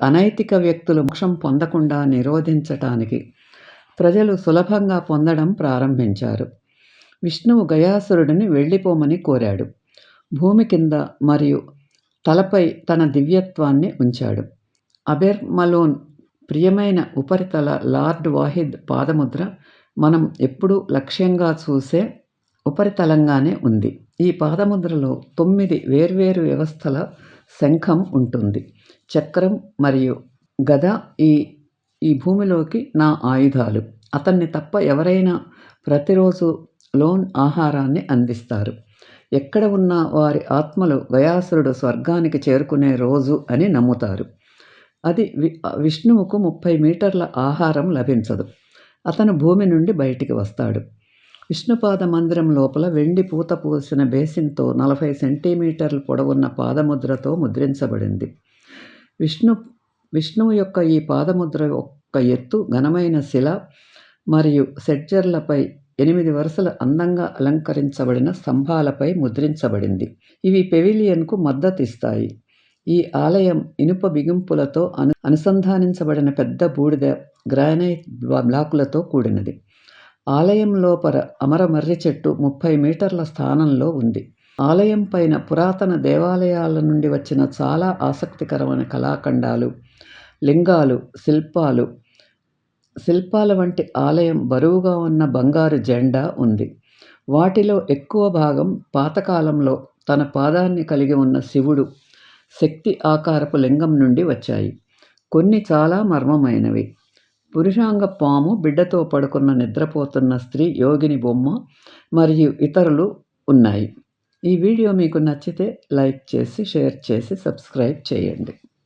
అనైతిక వ్యక్తులు మోక్షం పొందకుండా నిరోధించటానికి ప్రజలు సులభంగా పొందడం ప్రారంభించారు. విష్ణువు గయాసురుడిని వెళ్ళిపోమని కోరాడు. భూమి కింద మరియు తలపై తన దివ్యత్వాన్ని ఉంచాడు. అబెర్ మలోన్ ప్రియమైన ఉపరితల లార్డ్ వాహిద్ పాదముద్ర మనం ఎప్పుడూ లక్ష్యంగా చూసే ఉపరితలంగానే ఉంది. ఈ పాదముద్రలో 9 వేర్వేరు వ్యవస్థల శంఖం ఉంటుంది. చక్రం మరియు గద ఈ భూమిలోకి నా ఆయుధాలు. అతన్ని తప్ప ఎవరైనా ప్రతిరోజు లోన్ ఆహారాన్ని అందిస్తారు. ఎక్కడ ఉన్న వారి ఆత్మలు గయాసురుడు స్వర్గానికి చేరుకునే రోజు అని నమ్ముతారు. అది విష్ణువుకు 30 మీటర్ల ఆహారం లభించదు. అతను భూమి నుండి బయటికి వస్తాడు. విష్ణుపాద మందిరం లోపల వెండి పూత పూసిన బేసిన్తో 40 సెంటీమీటర్ల పొడవున్న పాదముద్రతో ముద్రించబడింది. విష్ణువు యొక్క ఈ పాదముద్ర యొక్క ఎత్తు ఘనమైన శిల మరియు సెడ్జర్లపై 8 వరుసల అందంగా అలంకరించబడిన స్తంభాలపై ముద్రించబడింది. ఇవి పెవిలియన్కు మద్దతిస్తాయి. ఈ ఆలయం ఇనుప బిగింపులతో అనుసంధానించబడిన పెద్ద బూడిద గ్రానైట్ బ్లాకులతో కూడినది. ఆలయం లోపల అమరమర్రి చెట్టు 30 మీటర్ల స్థానంలో ఉంది. ఆలయం పైన పురాతన దేవాలయాల నుండి వచ్చిన చాలా ఆసక్తికరమైన కళాఖండాలు, లింగాలు, శిల్పాల వంటి ఆలయం బరువుగా ఉన్న బంగారు జెండా ఉంది. వాటిలో ఎక్కువ భాగం పాతకాలంలో తన పాదాన్ని కలిగి ఉన్న శివుడు శక్తి ఆకారపు లింగం నుండి వచ్చాయి. కొన్ని చాలా మర్మమైనవి. పురుషాంగ పాము, బిడ్డతో పడుకున్న నిద్రపోతున్న స్త్రీ, యోగిని బొమ్మ మరియు ఇతరులు ఉన్నాయి. ఈ వీడియో మీకు నచ్చితే లైక్ చేసి, షేర్ చేసి, సబ్స్క్రైబ్ చేయండి.